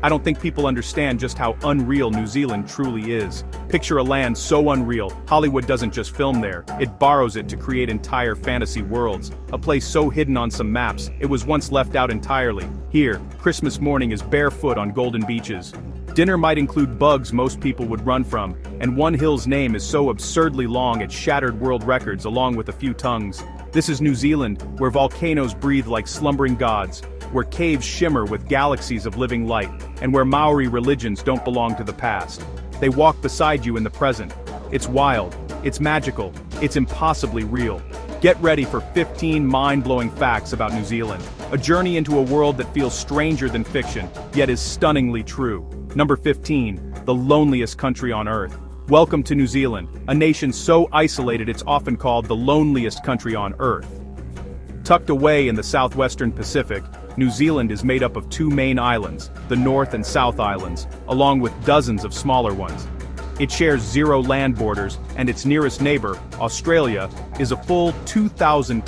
I don't think people understand just how unreal New Zealand truly is. Picture a land so unreal, Hollywood doesn't just film there, it borrows it to create entire fantasy worlds. A place so hidden on some maps, it was once left out entirely. Here, Christmas morning is barefoot on golden beaches. Dinner might include bugs most people would run from, and one hill's name is so absurdly long it shattered world records along with a few tongues. This is New Zealand, where volcanoes breathe like slumbering gods, where caves shimmer with galaxies of living light, and where Maori religions don't belong to the past. They walk beside you in the present. It's wild, it's magical, it's impossibly real. Get ready for 15 mind-blowing facts about New Zealand, a journey into a world that feels stranger than fiction, yet is stunningly true. Number 15, the loneliest country on Earth. Welcome to New Zealand, a nation so isolated it's often called the loneliest country on Earth. Tucked away in the southwestern Pacific, New Zealand is made up of two main islands, the North and South Islands, along with dozens of smaller ones. It shares 0 land borders, and its nearest neighbor, Australia, is a full 2,000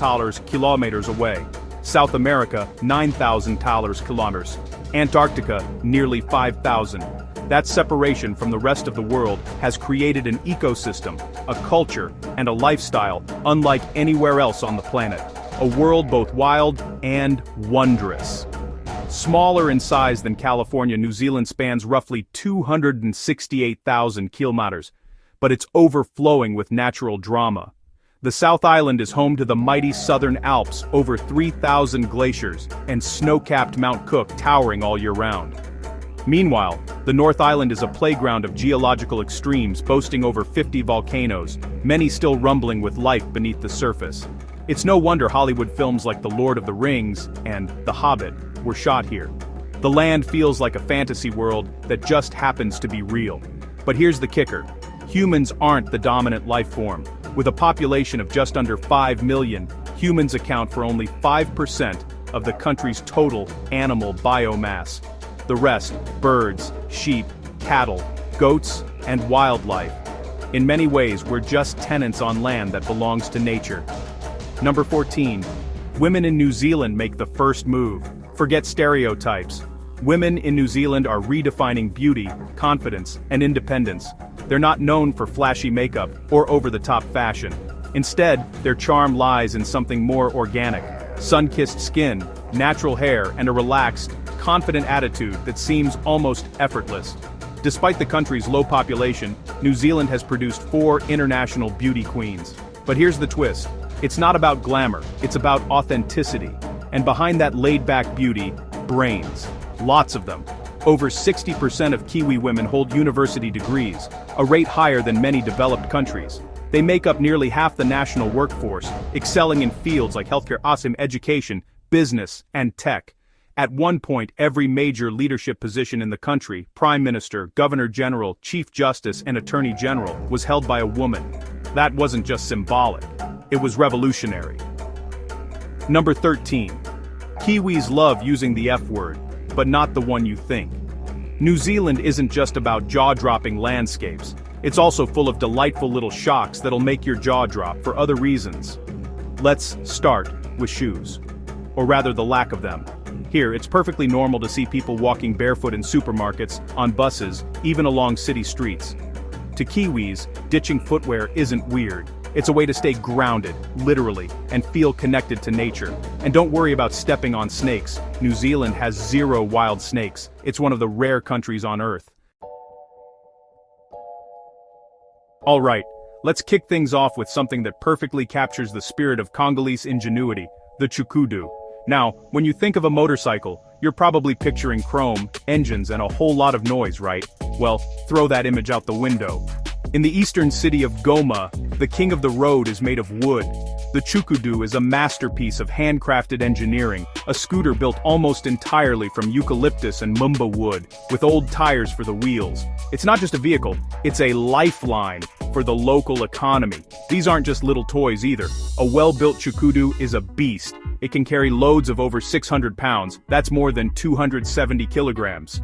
kilometers away. South America, 9,000 kilometers. Antarctica, nearly 5,000. That separation from the rest of the world has created an ecosystem, a culture, and a lifestyle unlike anywhere else on the planet. A world both wild and wondrous. Smaller in size than California, New Zealand spans roughly 268,000 kilometers, but it's overflowing with natural drama. The South Island is home to the mighty Southern Alps, over 3,000 glaciers, and snow-capped Mount Cook towering all year round. Meanwhile, the North Island is a playground of geological extremes boasting over 50 volcanoes, many still rumbling with life beneath the surface. It's no wonder Hollywood films like The Lord of the Rings and The Hobbit were shot here. The land feels like a fantasy world that just happens to be real. But here's the kicker. Humans aren't the dominant life form. With a population of just under 5 million, humans account for only 5% of the country's total animal biomass. The rest, birds, sheep, cattle, goats, and wildlife. In many ways, we're just tenants on land that belongs to nature. Number 14. Women in New Zealand make the first move. Forget stereotypes. Women in New Zealand are redefining beauty, confidence, and independence. They're not known for flashy makeup or over-the-top fashion. Instead, their charm lies in something more organic. Sun-kissed skin, natural hair, and a relaxed, confident attitude that seems almost effortless. Despite the country's low population, New Zealand has produced 4 international beauty queens. But here's the twist. It's not about glamour, it's about authenticity. And behind that laid-back beauty, brains. Lots of them. Over 60% of Kiwi women hold university degrees, a rate higher than many developed countries. They make up nearly half the national workforce, excelling in fields like healthcare, awesome education, business, and tech. At one point, every major leadership position in the country, Prime Minister, Governor General, Chief Justice, and Attorney General, was held by a woman. That wasn't just symbolic. It was revolutionary. Number 13. Kiwis love using the F word, but not the one you think. New Zealand isn't just about jaw-dropping landscapes. It's also full of delightful little shocks that'll make your jaw drop for other reasons. Let's start with shoes. Or rather, the lack of them. Here, it's perfectly normal to see people walking barefoot in supermarkets, on buses, even along city streets. To Kiwis, ditching footwear isn't weird. It's a way to stay grounded, literally, and feel connected to nature. And don't worry about stepping on snakes. New Zealand has 0 wild snakes. It's one of the rare countries on Earth. Alright, let's kick things off with something that perfectly captures the spirit of Congolese ingenuity, the Chukudu. Now, when you think of a motorcycle, you're probably picturing chrome, engines, and a whole lot of noise, right? Well, throw that image out the window. In the eastern city of Goma, the king of the road is made of wood. The Chukudu is a masterpiece of handcrafted engineering, a scooter built almost entirely from eucalyptus and mumba wood, with old tires for the wheels. It's not just a vehicle, it's a lifeline for the local economy. These aren't just little toys either. A well-built Chukudu is a beast. It can carry loads of over 600 pounds, that's more than 270 kilograms.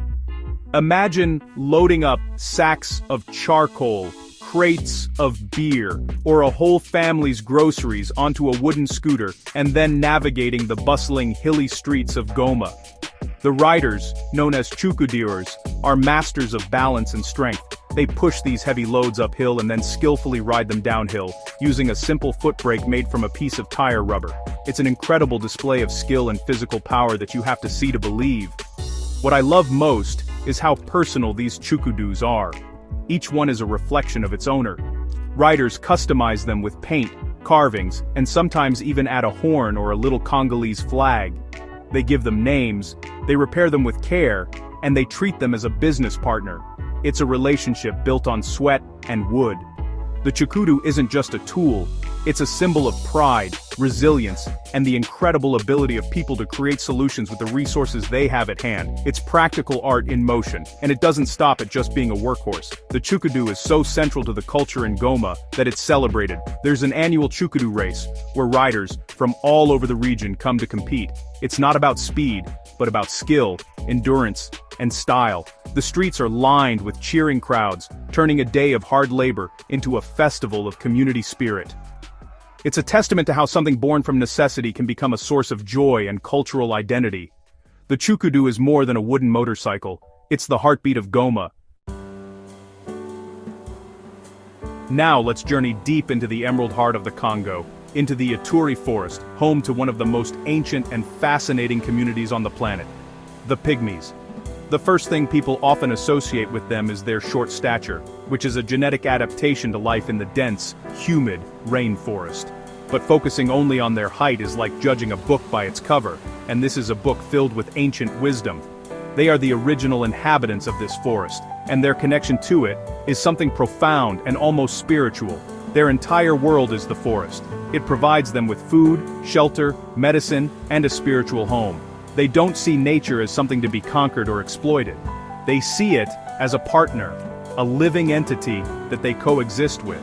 Imagine loading up sacks of charcoal, crates of beer, or a whole family's groceries onto a wooden scooter and then navigating the bustling hilly streets of Goma. The riders, known as Chukudu, are masters of balance and strength. They push these heavy loads uphill and then skillfully ride them downhill, using a simple foot brake made from a piece of tire rubber. It's an incredible display of skill and physical power that you have to see to believe. What I love most is how personal these Chukudus are. Each one is a reflection of its owner. Riders customize them with paint, carvings, and sometimes even add a horn or a little Congolese flag. They give them names, they repair them with care, and they treat them as a business partner. It's a relationship built on sweat and wood. The Chukudu isn't just a tool, it's a symbol of pride, resilience, and the incredible ability of people to create solutions with the resources they have at hand. It's practical art in motion, and it doesn't stop at just being a workhorse. The Chukudu is so central to the culture in Goma that it's celebrated. There's an annual Chukudu race, where riders from all over the region come to compete. It's not about speed, but about skill, endurance, and style. The streets are lined with cheering crowds, turning a day of hard labor into a festival of community spirit. It's a testament to how something born from necessity can become a source of joy and cultural identity. The Chukudu is more than a wooden motorcycle, it's the heartbeat of Goma. Now let's journey deep into the emerald heart of the Congo, into the Ituri forest, home to one of the most ancient and fascinating communities on the planet, the Pygmies. The first thing people often associate with them is their short stature, which is a genetic adaptation to life in the dense, humid rainforest. But focusing only on their height is like judging a book by its cover, and this is a book filled with ancient wisdom. They are the original inhabitants of this forest, and their connection to it is something profound and almost spiritual. Their entire world is the forest. It provides them with food, shelter, medicine, and a spiritual home. They don't see nature as something to be conquered or exploited. They see it as a partner, a living entity that they coexist with.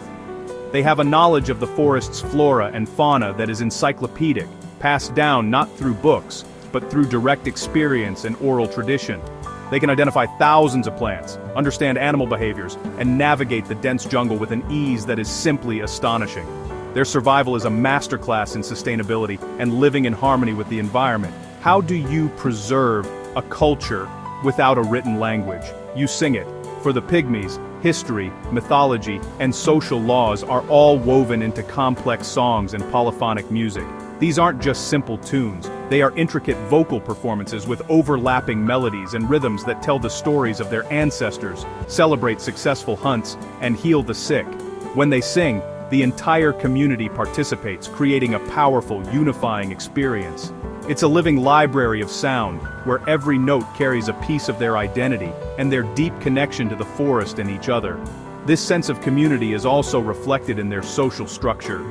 They have a knowledge of the forest's flora and fauna that is encyclopedic, passed down not through books, but through direct experience and oral tradition. They can identify thousands of plants, understand animal behaviors, and navigate the dense jungle with an ease that is simply astonishing. Their survival is a masterclass in sustainability and living in harmony with the environment. How do you preserve a culture without a written language? You sing it. For the Pygmies, history, mythology, and social laws are all woven into complex songs and polyphonic music. These aren't just simple tunes, they are intricate vocal performances with overlapping melodies and rhythms that tell the stories of their ancestors, celebrate successful hunts, and heal the sick. When they sing, the entire community participates, creating a powerful, unifying experience. It's a living library of sound, where every note carries a piece of their identity and their deep connection to the forest and each other. This sense of community is also reflected in their social structure.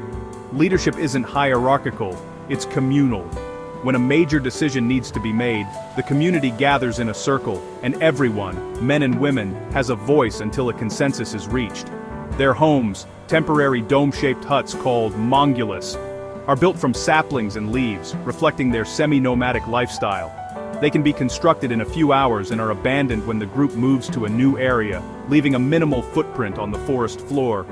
Leadership isn't hierarchical, it's communal. When a major decision needs to be made, the community gathers in a circle, and everyone, men and women, has a voice until a consensus is reached. Their homes, temporary dome-shaped huts called mongolus, are built from saplings and leaves, reflecting their semi-nomadic lifestyle. They can be constructed in a few hours and are abandoned when the group moves to a new area, leaving a minimal footprint on the forest floor.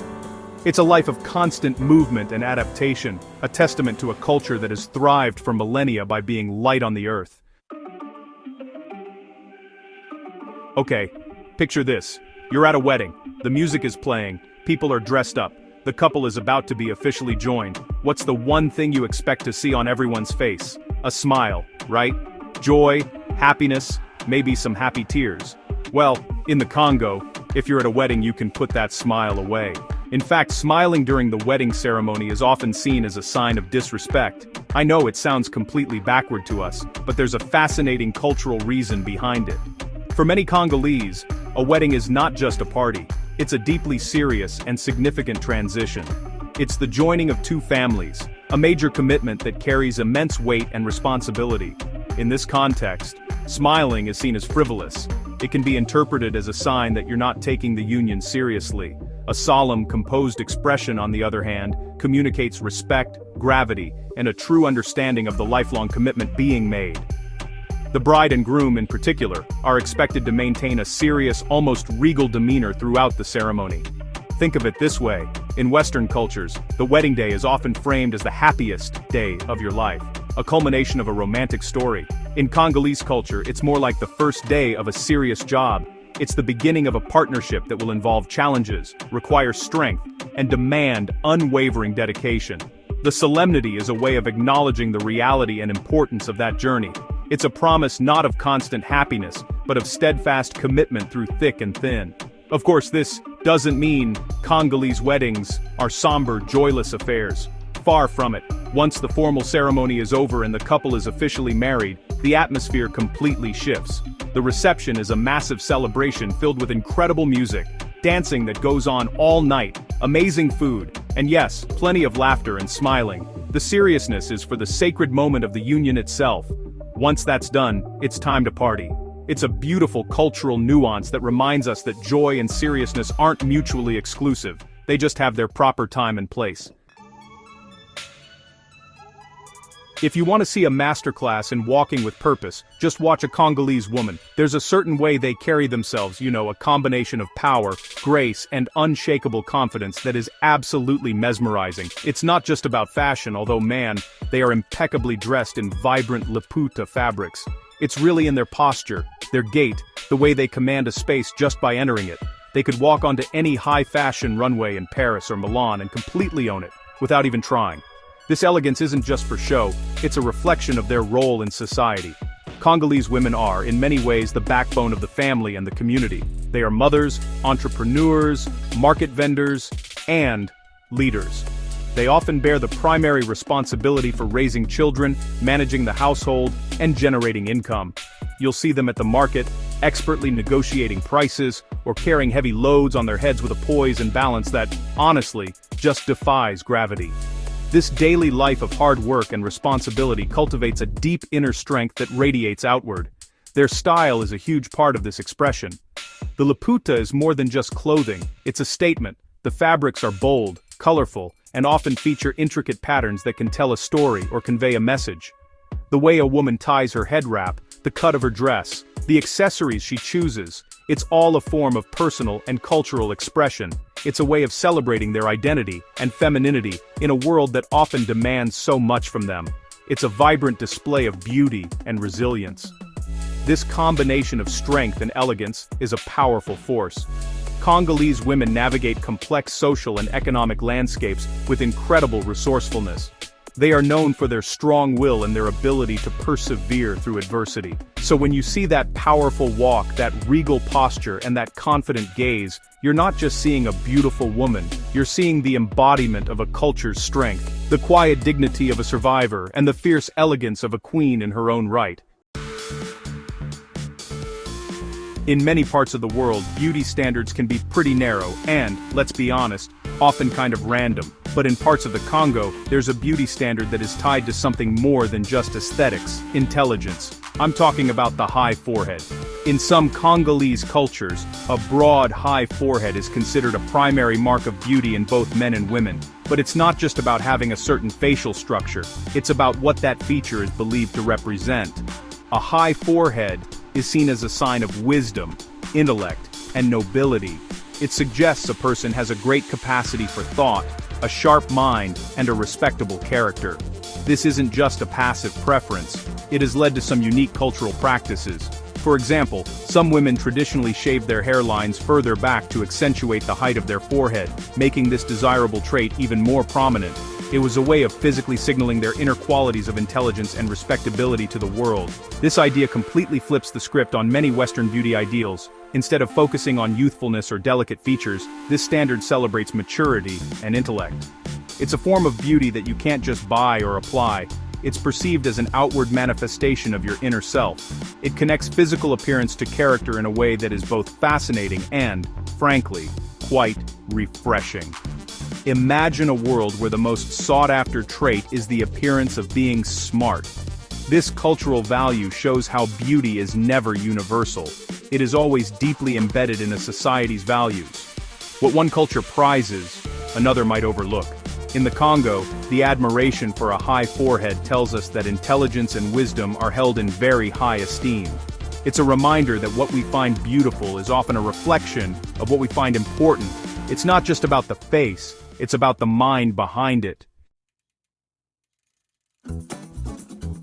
It's a life of constant movement and adaptation, a testament to a culture that has thrived for millennia by being light on the earth. Okay, picture this. You're at a wedding, the music is playing, people are dressed up, the couple is about to be officially joined. What's the one thing you expect to see on everyone's face? A smile, right? Joy, happiness, maybe some happy tears. Well, in the Congo, if you're at a wedding you can put that smile away. In fact, smiling during the wedding ceremony is often seen as a sign of disrespect. I know it sounds completely backward to us, but there's a fascinating cultural reason behind it. For many Congolese, a wedding is not just a party. It's a deeply serious and significant transition. It's the joining of two families, a major commitment that carries immense weight and responsibility. In this context, smiling is seen as frivolous. It can be interpreted as a sign that you're not taking the union seriously. A solemn, composed expression, on the other hand, communicates respect, gravity, and a true understanding of the lifelong commitment being made. The bride and groom, in particular, are expected to maintain a serious, almost regal demeanor throughout the ceremony. Think of it this way. In Western cultures, the wedding day is often framed as the happiest day of your life. a culmination of a romantic story. In Congolese culture, it's more like the first day of a serious job. It's the beginning of a partnership that will involve challenges, require strength, and demand unwavering dedication. The solemnity is a way of acknowledging the reality and importance of that journey. It's a promise not of constant happiness, but of steadfast commitment through thick and thin. Of course, this doesn't mean Congolese weddings are somber, joyless affairs. Far from it. Once the formal ceremony is over and the couple is officially married, the atmosphere completely shifts. The reception is a massive celebration filled with incredible music, dancing that goes on all night, amazing food, and yes, plenty of laughter and smiling. The seriousness is for the sacred moment of the union itself. Once that's done, it's time to party. It's a beautiful cultural nuance that reminds us that joy and seriousness aren't mutually exclusive. They just have their proper time and place. If you want to see a masterclass in walking with purpose, just watch a Congolese woman. There's a certain way they carry themselves, a combination of power, grace, and unshakable confidence that is absolutely mesmerizing. It's not just about fashion, although man, they are impeccably dressed in vibrant Laputa fabrics. It's really in their posture, their gait, the way they command a space just by entering it. They could walk onto any high-fashion runway in Paris or Milan and completely own it, without even trying. This elegance isn't just for show, it's a reflection of their role in society. Congolese women are, in many ways, the backbone of the family and the community. They are mothers, entrepreneurs, market vendors, and leaders. They often bear the primary responsibility for raising children, managing the household, and generating income. You'll see them at the market, expertly negotiating prices, or carrying heavy loads on their heads with a poise and balance that, honestly, just defies gravity. This daily life of hard work and responsibility cultivates a deep inner strength that radiates outward. Their style is a huge part of this expression. The Laputa is more than just clothing, it's a statement. The fabrics are bold, colorful, and often feature intricate patterns that can tell a story or convey a message. The way a woman ties her head wrap, the cut of her dress, the accessories she chooses, it's all a form of personal and cultural expression. It's a way of celebrating their identity and femininity in a world that often demands so much from them. It's a vibrant display of beauty and resilience. This combination of strength and elegance is a powerful force. Congolese women navigate complex social and economic landscapes with incredible resourcefulness. They are known for their strong will and their ability to persevere through adversity. So when you see that powerful walk, that regal posture, and that confident gaze, you're not just seeing a beautiful woman, you're seeing the embodiment of a culture's strength, the quiet dignity of a survivor, and the fierce elegance of a queen in her own right. In many parts of the world, beauty standards can be pretty narrow and, let's be honest, often kind of random. But in parts of the Congo, there's a beauty standard that is tied to something more than just aesthetics, intelligence. I'm talking about the high forehead. In some Congolese cultures, a broad, high forehead is considered a primary mark of beauty in both men and women. But it's not just about having a certain facial structure, it's about what that feature is believed to represent. A high forehead is seen as a sign of wisdom, intellect, and nobility. It suggests a person has a great capacity for thought, a sharp mind, and a respectable character. This isn't just a passive preference, it has led to some unique cultural practices. For example, some women traditionally shave their hairlines further back to accentuate the height of their forehead, making this desirable trait even more prominent. It was a way of physically signaling their inner qualities of intelligence and respectability to the world. This idea completely flips the script on many Western beauty ideals. Instead of focusing on youthfulness or delicate features, this standard celebrates maturity and intellect. It's a form of beauty that you can't just buy or apply. It's perceived as an outward manifestation of your inner self. It connects physical appearance to character in a way that is both fascinating and, frankly, quite refreshing. Imagine a world where the most sought-after trait is the appearance of being smart. This cultural value shows how beauty is never universal. It is always deeply embedded in a society's values. What one culture prizes, another might overlook. In the Congo, the admiration for a high forehead tells us that intelligence and wisdom are held in very high esteem. It's a reminder that what we find beautiful is often a reflection of what we find important. It's not just about the face, it's about the mind behind it.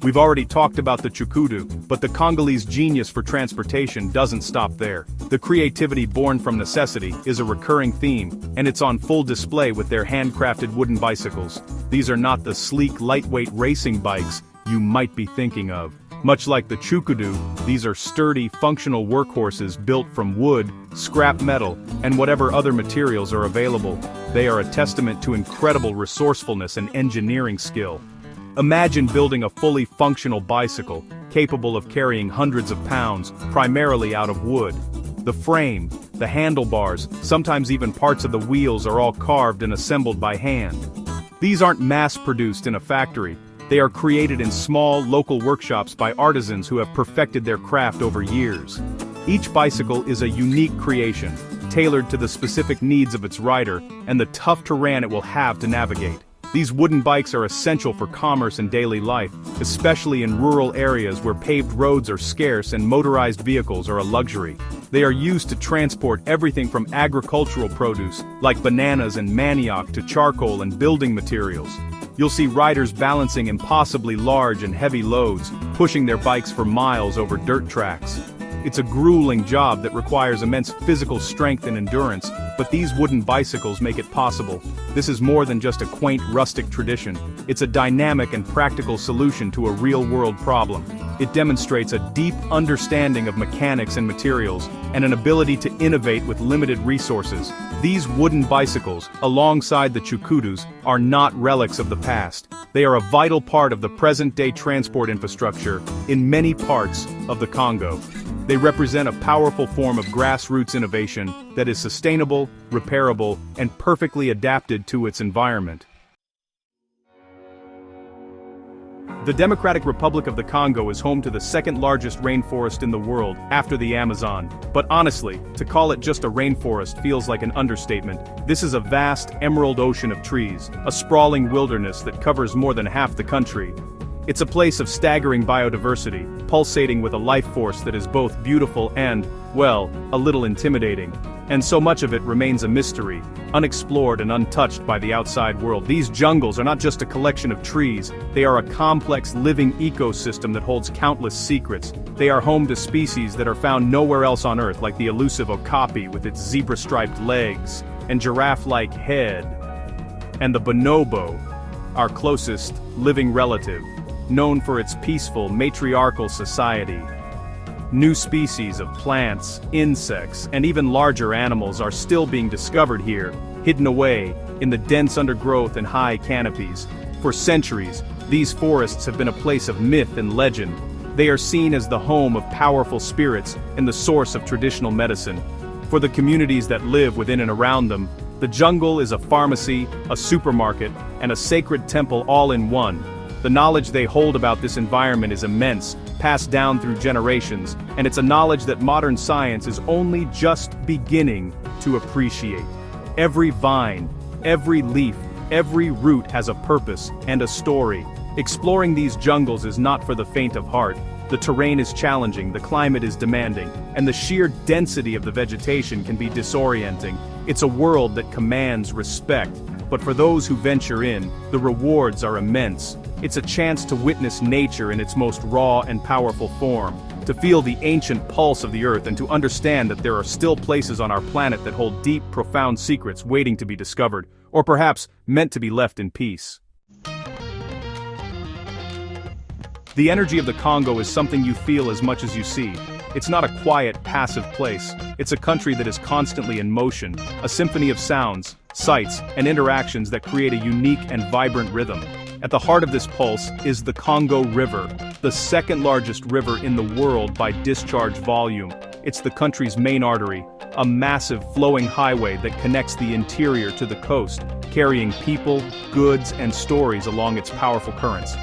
We've already talked about the Chukudu, but the Congolese genius for transportation doesn't stop there. The creativity born from necessity is a recurring theme, and it's on full display with their handcrafted wooden bicycles. These are not the sleek, lightweight racing bikes you might be thinking of. Much like the Chukudu, these are sturdy, functional workhorses built from wood, scrap metal, and whatever other materials are available. They are a testament to incredible resourcefulness and engineering skill. Imagine building a fully functional bicycle, capable of carrying hundreds of pounds, primarily out of wood. The frame, the handlebars, sometimes even parts of the wheels are all carved and assembled by hand. These aren't mass-produced in a factory. They are created in small, local workshops by artisans who have perfected their craft over years. Each bicycle is a unique creation, tailored to the specific needs of its rider and the tough terrain it will have to navigate. These wooden bikes are essential for commerce and daily life, especially in rural areas where paved roads are scarce and motorized vehicles are a luxury. They are used to transport everything from agricultural produce, like bananas and manioc, to charcoal and building materials. You'll see riders balancing impossibly large and heavy loads, pushing their bikes for miles over dirt tracks. It's a grueling job that requires immense physical strength and endurance, but these wooden bicycles make it possible. This is more than just a quaint rustic tradition. It's a dynamic and practical solution to a real-world problem. It demonstrates a deep understanding of mechanics and materials, and an ability to innovate with limited resources. These wooden bicycles, alongside the Chukudus, are not relics of the past. They are a vital part of the present-day transport infrastructure in many parts of the Congo. They represent a powerful form of grassroots innovation that is sustainable, repairable, and perfectly adapted to its environment. The Democratic Republic of the Congo is home to the second-largest rainforest in the world, after the Amazon. But honestly, to call it just a rainforest feels like an understatement. This is a vast, emerald ocean of trees, a sprawling wilderness that covers more than half the country. It's a place of staggering biodiversity, pulsating with a life force that is both beautiful and, well, a little intimidating. And so much of it remains a mystery, unexplored and untouched by the outside world. These jungles are not just a collection of trees, they are a complex living ecosystem that holds countless secrets. They are home to species that are found nowhere else on Earth, like the elusive okapi with its zebra-striped legs and giraffe-like head, and the bonobo, our closest living relative, known for its peaceful, matriarchal society. New species of plants, insects, and even larger animals are still being discovered here, hidden away in the dense undergrowth and high canopies. For centuries, these forests have been a place of myth and legend. They are seen as the home of powerful spirits and the source of traditional medicine. For the communities that live within and around them, the jungle is a pharmacy, a supermarket, and a sacred temple all in one. The knowledge they hold about this environment is immense, passed down through generations, and it's a knowledge that modern science is only just beginning to appreciate. Every vine, every leaf, every root has a purpose and a story. Exploring these jungles is not for the faint of heart. The terrain is challenging, the climate is demanding, and the sheer density of the vegetation can be disorienting. It's a world that commands respect, but for those who venture in, the rewards are immense. It's a chance to witness nature in its most raw and powerful form, to feel the ancient pulse of the earth, and to understand that there are still places on our planet that hold deep, profound secrets waiting to be discovered, or perhaps meant to be left in peace. The energy of the Congo is something you feel as much as you see. It's not a quiet, passive place. It's a country that is constantly in motion, a symphony of sounds, sights, and interactions that create a unique and vibrant rhythm. At the heart of this pulse is the Congo River, the second largest river in the world by discharge volume. It's the country's main artery, a massive flowing highway that connects the interior to the coast, carrying people, goods, and stories along its powerful currents.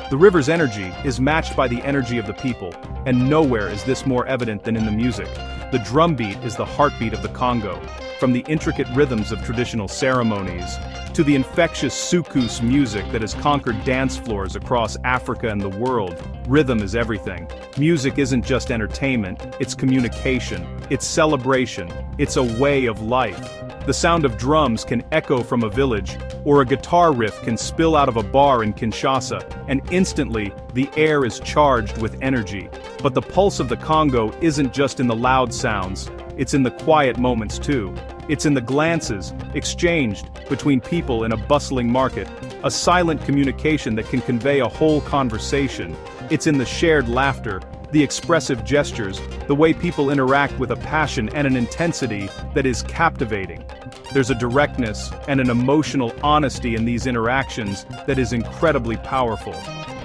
The river's energy is matched by the energy of the people, and nowhere is this more evident than in the music. The drum beat is the heartbeat of the Congo. From the intricate rhythms of traditional ceremonies, to the infectious soukous music that has conquered dance floors across Africa and the world, rhythm is everything. Music isn't just entertainment, it's communication, it's celebration, it's a way of life. The sound of drums can echo from a village, or a guitar riff can spill out of a bar in Kinshasa, and instantly, the air is charged with energy. But the pulse of the Congo isn't just in the loud sounds, it's in the quiet moments too. It's in the glances, exchanged between people in a bustling market, a silent communication that can convey a whole conversation. It's in the shared laughter, the expressive gestures, the way people interact with a passion and an intensity that is captivating. There's a directness and an emotional honesty in these interactions that is incredibly powerful.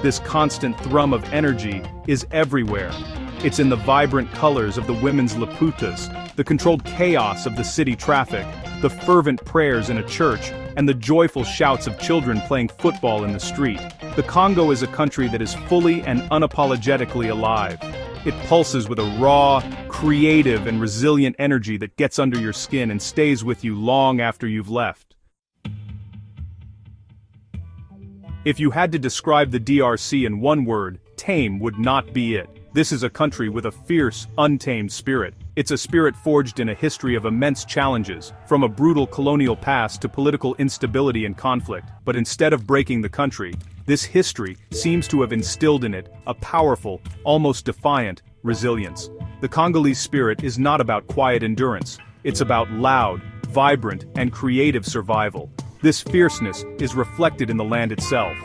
This constant thrum of energy is everywhere. It's in the vibrant colors of the women's laputas, the controlled chaos of the city traffic, the fervent prayers in a church, and the joyful shouts of children playing football in the street. The Congo is a country that is fully and unapologetically alive. It pulses with a raw, creative, and resilient energy that gets under your skin and stays with you long after you've left. If you had to describe the DRC in one word, tame would not be it. This is a country with a fierce, untamed spirit. It's a spirit forged in a history of immense challenges, from a brutal colonial past to political instability and conflict. But instead of breaking the country, this history seems to have instilled in it a powerful, almost defiant, resilience. The Congolese spirit is not about quiet endurance. It's about loud, vibrant, and creative survival. This fierceness is reflected in the land itself.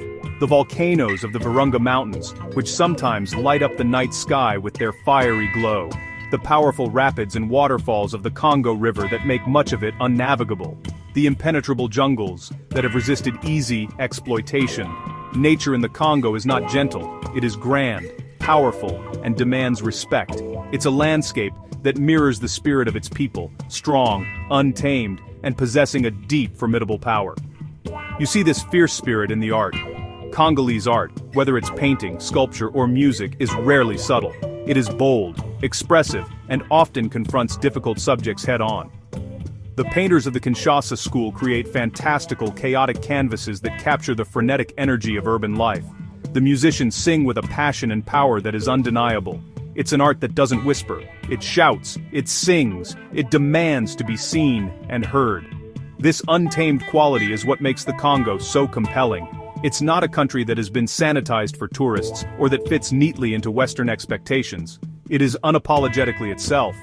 The volcanoes of the Virunga Mountains, which sometimes light up the night sky with their fiery glow. The powerful rapids and waterfalls of the Congo River that make much of it unnavigable. The impenetrable jungles that have resisted easy exploitation. Nature in the Congo is not gentle, it is grand, powerful, and demands respect. It's a landscape that mirrors the spirit of its people, strong, untamed, and possessing a deep, formidable power. You see this fierce spirit in the art. Congolese art, whether it's painting, sculpture, or music, is rarely subtle. It is bold, expressive, and often confronts difficult subjects head-on. The painters of the Kinshasa school create fantastical, chaotic canvases that capture the frenetic energy of urban life. The musicians sing with a passion and power that is undeniable. It's an art that doesn't whisper, it shouts, it sings, it demands to be seen and heard. This untamed quality is what makes the Congo so compelling. It's not a country that has been sanitized for tourists, or that fits neatly into Western expectations. It is unapologetically itself.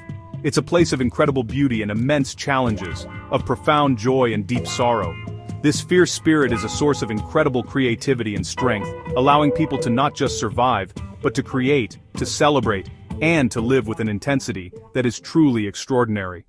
It's a place of incredible beauty and immense challenges, of profound joy and deep sorrow. This fierce spirit is a source of incredible creativity and strength, allowing people to not just survive, but to create, to celebrate, and to live with an intensity that is truly extraordinary.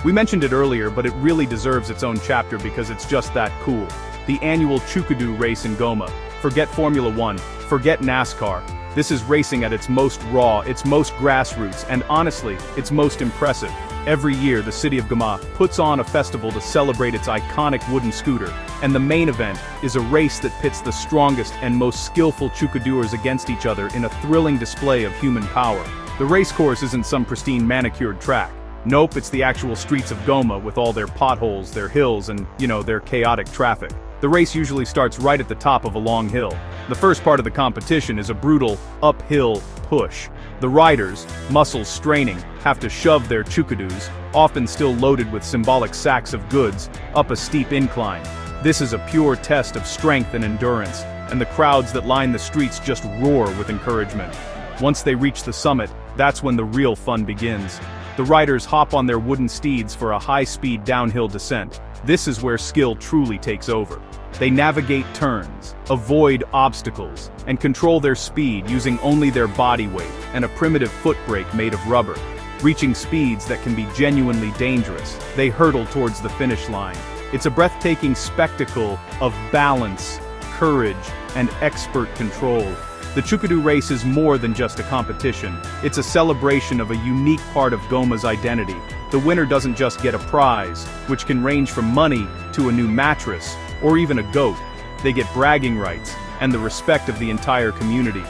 We mentioned it earlier, but it really deserves its own chapter because it's just that cool. The annual Chukudu race in Goma. Forget Formula 1, forget NASCAR. This is racing at its most raw, its most grassroots, and honestly, its most impressive. Every year, the city of Goma puts on a festival to celebrate its iconic wooden scooter, and the main event is a race that pits the strongest and most skillful Chukudoers against each other in a thrilling display of human power. The race course isn't some pristine manicured track. Nope, it's the actual streets of Goma with all their potholes, their hills, and, their chaotic traffic. The race usually starts right at the top of a long hill. The first part of the competition is a brutal, uphill push. The riders, muscles straining, have to shove their Chukudus, often still loaded with symbolic sacks of goods, up a steep incline. This is a pure test of strength and endurance, and the crowds that line the streets just roar with encouragement. Once they reach the summit, that's when the real fun begins. The riders hop on their wooden steeds for a high-speed downhill descent. This is where skill truly takes over. They navigate turns, avoid obstacles, and control their speed using only their body weight and a primitive foot brake made of rubber. Reaching speeds that can be genuinely dangerous, they hurtle towards the finish line. It's a breathtaking spectacle of balance, courage, and expert control. The Chukudu race is more than just a competition. It's a celebration of a unique part of Goma's identity. The winner doesn't just get a prize, which can range from money to a new mattress, or even a goat. They get bragging rights, and the respect of the entire community.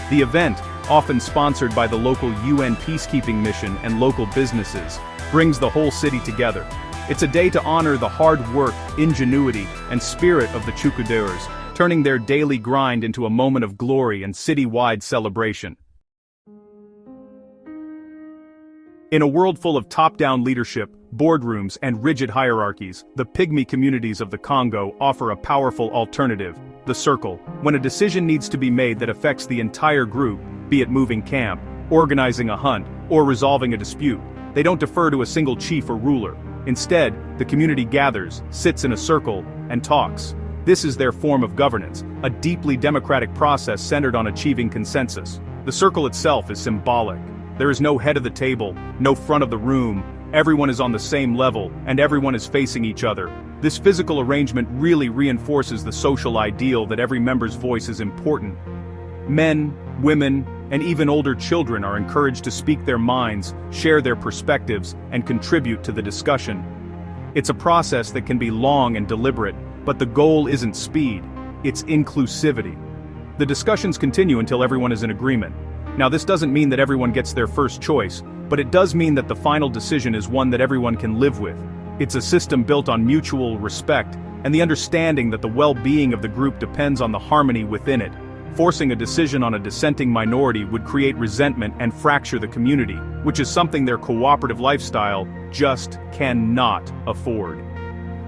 The event, often sponsored by the local UN peacekeeping mission and local businesses, brings the whole city together. It's a day to honor the hard work, ingenuity, and spirit of the Chukudoers, turning their daily grind into a moment of glory and city-wide celebration. In a world full of top-down leadership, boardrooms, and rigid hierarchies, the Pygmy communities of the Congo offer a powerful alternative: the circle. When a decision needs to be made that affects the entire group, be it moving camp, organizing a hunt, or resolving a dispute, they don't defer to a single chief or ruler. Instead, the community gathers, sits in a circle, and talks. This is their form of governance, a deeply democratic process centered on achieving consensus. The circle itself is symbolic. There is no head of the table, no front of the room, everyone is on the same level, and everyone is facing each other. This physical arrangement really reinforces the social ideal that every member's voice is important. Men, women, and even older children are encouraged to speak their minds, share their perspectives, and contribute to the discussion. It's a process that can be long and deliberate, but the goal isn't speed, it's inclusivity. The discussions continue until everyone is in agreement. Now, this doesn't mean that everyone gets their first choice, but it does mean that the final decision is one that everyone can live with. It's a system built on mutual respect and the understanding that the well-being of the group depends on the harmony within it. Forcing a decision on a dissenting minority would create resentment and fracture the community, which is something their cooperative lifestyle just cannot afford.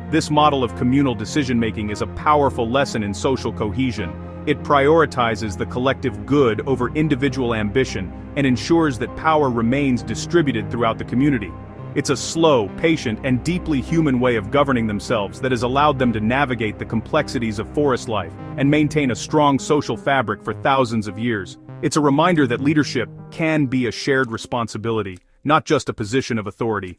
This model of communal decision-making is a powerful lesson in social cohesion. It prioritizes the collective good over individual ambition and ensures that power remains distributed throughout the community. It's a slow, patient, and deeply human way of governing themselves that has allowed them to navigate the complexities of forest life and maintain a strong social fabric for thousands of years. It's a reminder that leadership can be a shared responsibility, not just a position of authority.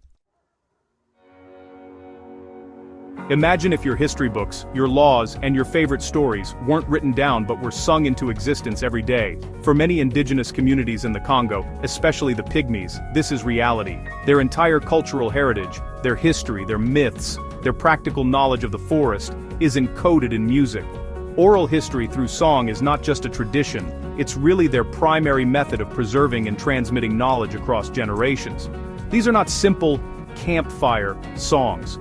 Imagine if your history books, your laws, and your favorite stories weren't written down but were sung into existence every day. For many indigenous communities in the Congo, especially the Pygmies, this is reality. Their entire cultural heritage, their history, their myths, their practical knowledge of the forest, is encoded in music. Oral history through song is not just a tradition, it's really their primary method of preserving and transmitting knowledge across generations. These are not simple campfire songs.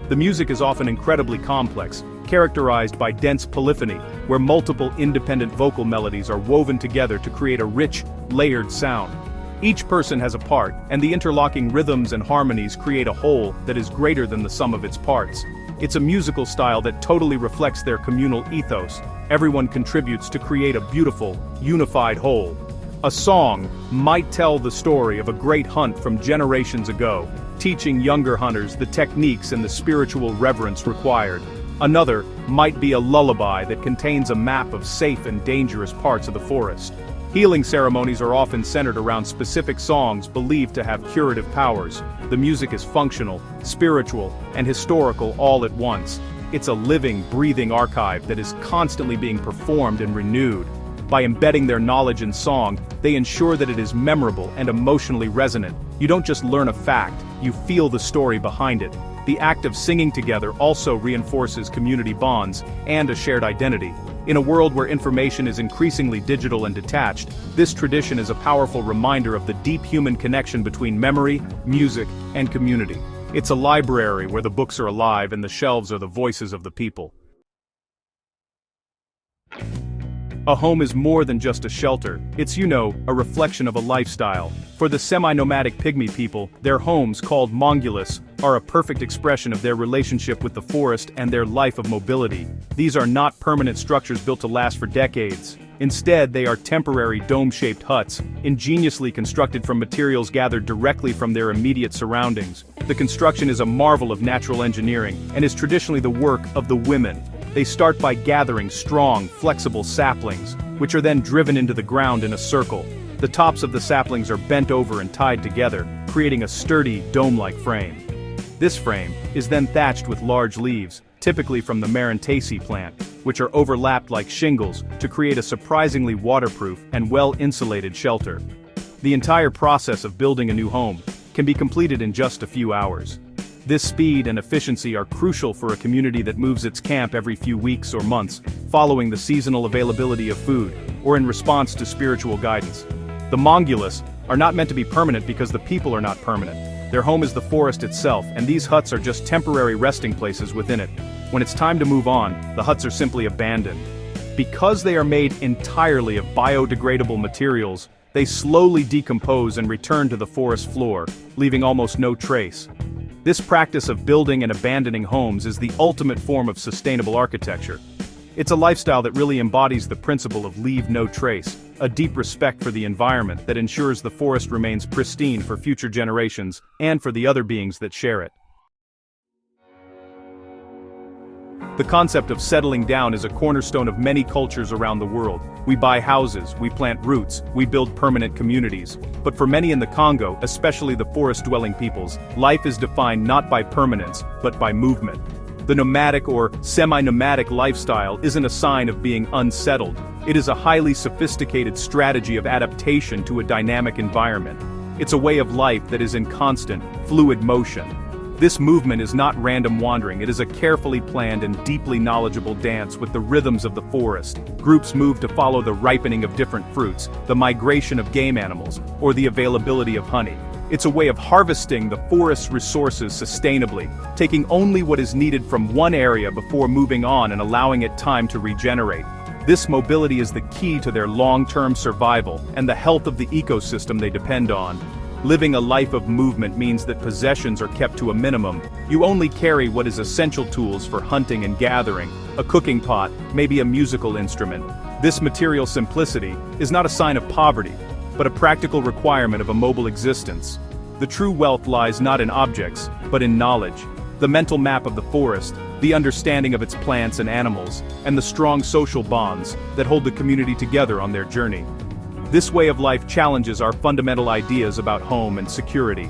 The music is often incredibly complex, characterized by dense polyphony, where multiple independent vocal melodies are woven together to create a rich, layered sound. Each person has a part, and the interlocking rhythms and harmonies create a whole that is greater than the sum of its parts. It's a musical style that totally reflects their communal ethos. Everyone contributes to create a beautiful, unified whole. A song might tell the story of a great hunt from generations ago, teaching younger hunters the techniques and the spiritual reverence required. Another might be a lullaby that contains a map of safe and dangerous parts of the forest. Healing ceremonies are often centered around specific songs believed to have curative powers. The music is functional, spiritual, and historical all at once. It's a living, breathing archive that is constantly being performed and renewed. By embedding their knowledge in song, they ensure that it is memorable and emotionally resonant. You don't just learn a fact, you feel the story behind it. The act of singing together also reinforces community bonds and a shared identity. In a world where information is increasingly digital and detached, this tradition is a powerful reminder of the deep human connection between memory, music, and community. It's a library where the books are alive and the shelves are the voices of the people. A home is more than just a shelter, it's, a reflection of a lifestyle. For the semi-nomadic Pygmy people, their homes, called mongulis, are a perfect expression of their relationship with the forest and their life of mobility. These are not permanent structures built to last for decades. Instead, they are temporary dome-shaped huts, ingeniously constructed from materials gathered directly from their immediate surroundings. The construction is a marvel of natural engineering and is traditionally the work of the women. They start by gathering strong, flexible saplings, which are then driven into the ground in a circle. The tops of the saplings are bent over and tied together, creating a sturdy, dome-like frame. This frame is then thatched with large leaves, typically from the Marantacea plant, which are overlapped like shingles to create a surprisingly waterproof and well-insulated shelter. The entire process of building a new home can be completed in just a few hours. This speed and efficiency are crucial for a community that moves its camp every few weeks or months, following the seasonal availability of food, or in response to spiritual guidance. The mongulis are not meant to be permanent because the people are not permanent. Their home is the forest itself, and these huts are just temporary resting places within it. When it's time to move on, the huts are simply abandoned. Because they are made entirely of biodegradable materials, They slowly decompose and return to the forest floor, leaving almost no trace. This practice of building and abandoning homes is the ultimate form of sustainable architecture. It's a lifestyle that really embodies the principle of leave no trace, a deep respect for the environment that ensures the forest remains pristine for future generations and for the other beings that share it. The concept of settling down is a cornerstone of many cultures around the world. We buy houses, we plant roots, we build permanent communities. But for many in the Congo, especially the forest-dwelling peoples, life is defined not by permanence, but by movement. The nomadic or semi-nomadic lifestyle isn't a sign of being unsettled. It is a highly sophisticated strategy of adaptation to a dynamic environment. It's a way of life that is in constant, fluid motion. This movement is not random wandering, it is a carefully planned and deeply knowledgeable dance with the rhythms of the forest. Groups move to follow the ripening of different fruits, the migration of game animals, or the availability of honey. It's a way of harvesting the forest's resources sustainably, taking only what is needed from one area before moving on and allowing it time to regenerate. This mobility is the key to their long-term survival and the health of the ecosystem they depend on. Living a life of movement means that possessions are kept to a minimum. You only carry what is essential tools for hunting and gathering, a cooking pot, maybe a musical instrument. This material simplicity is not a sign of poverty, but a practical requirement of a mobile existence. The true wealth lies not in objects, but in knowledge. The mental map of the forest, the understanding of its plants and animals, and the strong social bonds that hold the community together on their journey. This way of life challenges our fundamental ideas about home and security.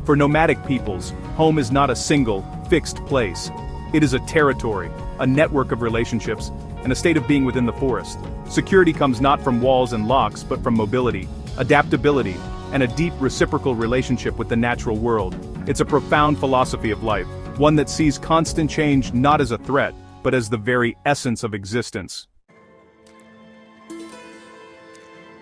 For nomadic peoples, home is not a single, fixed place. It is a territory, a network of relationships, and a state of being within the forest. Security comes not from walls and locks, but from mobility, adaptability, and a deep reciprocal relationship with the natural world. It's a profound philosophy of life, one that sees constant change not as a threat, but as the very essence of existence.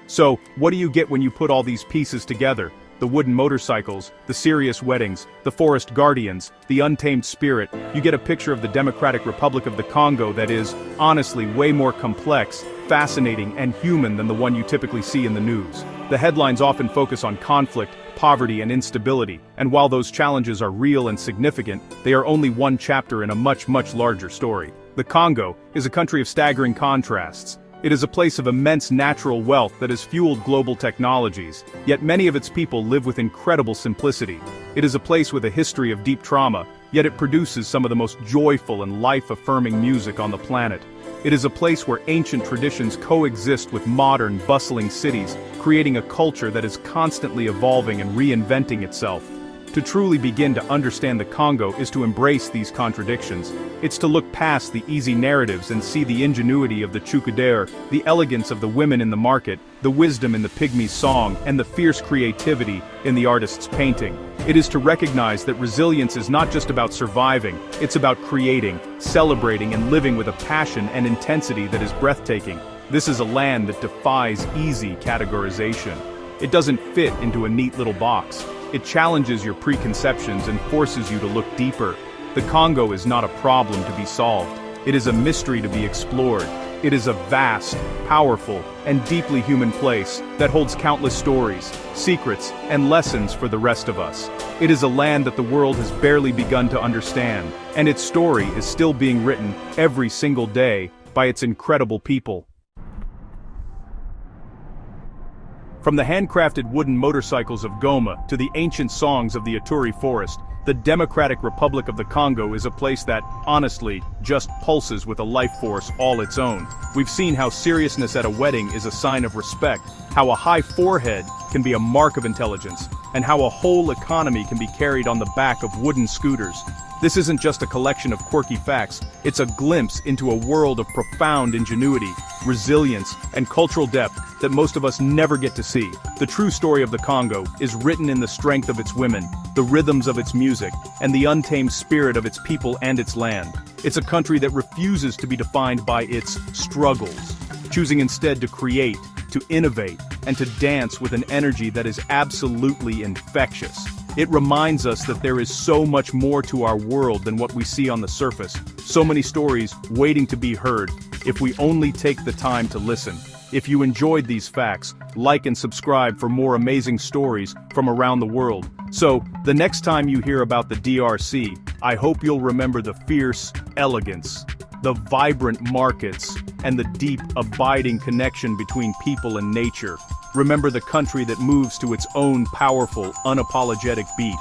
So, what do you get when you put all these pieces together? The wooden motorcycles, the serious weddings, the forest guardians, the untamed spirit. You get a picture of the Democratic Republic of the Congo that is, honestly, way more complex, fascinating, and human than the one you typically see in the news. The headlines often focus on conflict, poverty, and instability, and while those challenges are real and significant, they are only one chapter in a much, much larger story. The Congo is a country of staggering contrasts. It is a place of immense natural wealth that has fueled global technologies, yet many of its people live with incredible simplicity. It is a place with a history of deep trauma, yet it produces some of the most joyful and life-affirming music on the planet. It is a place where ancient traditions coexist with modern, bustling cities, creating a culture that is constantly evolving and reinventing itself. To truly begin to understand the Congo is to embrace these contradictions. It's to look past the easy narratives and see the ingenuity of the Chukudu, the elegance of the women in the market, the wisdom in the Pygmies' song, and the fierce creativity in the artist's painting. It is to recognize that resilience is not just about surviving, it's about creating, celebrating, and living with a passion and intensity that is breathtaking. This is a land that defies easy categorization. It doesn't fit into a neat little box. It challenges your preconceptions and forces you to look deeper. The Congo is not a problem to be solved. It is a mystery to be explored. It is a vast, powerful, and deeply human place that holds countless stories, secrets, and lessons for the rest of us. It is a land that the world has barely begun to understand, and its story is still being written every single day by its incredible people. From the handcrafted wooden motorcycles of Goma to the ancient songs of the Ituri forest, the Democratic Republic of the Congo is a place that, honestly, just pulses with a life force all its own. We've seen how seriousness at a wedding is a sign of respect, how a high forehead can be a mark of intelligence, and how a whole economy can be carried on the back of wooden scooters. This isn't just a collection of quirky facts, it's a glimpse into a world of profound ingenuity, resilience, and cultural depth that most of us never get to see. The true story of the Congo is written in the strength of its women, the rhythms of its music, and the untamed spirit of its people and its land. It's a country that refuses to be defined by its struggles, choosing instead to create, to innovate, and to dance with an energy that is absolutely infectious. It reminds us that there is so much more to our world than what we see on the surface, so many stories waiting to be heard, if we only take the time to listen. If you enjoyed these facts, like and subscribe for more amazing stories from around the world. So, the next time you hear about the DRC, I hope you'll remember the fierce elegance, the vibrant markets, and the deep, abiding connection between people and nature. Remember the country that moves to its own powerful, unapologetic beat.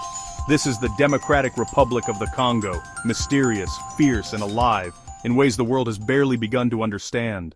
This is the Democratic Republic of the Congo, mysterious, fierce, and alive, in ways the world has barely begun to understand.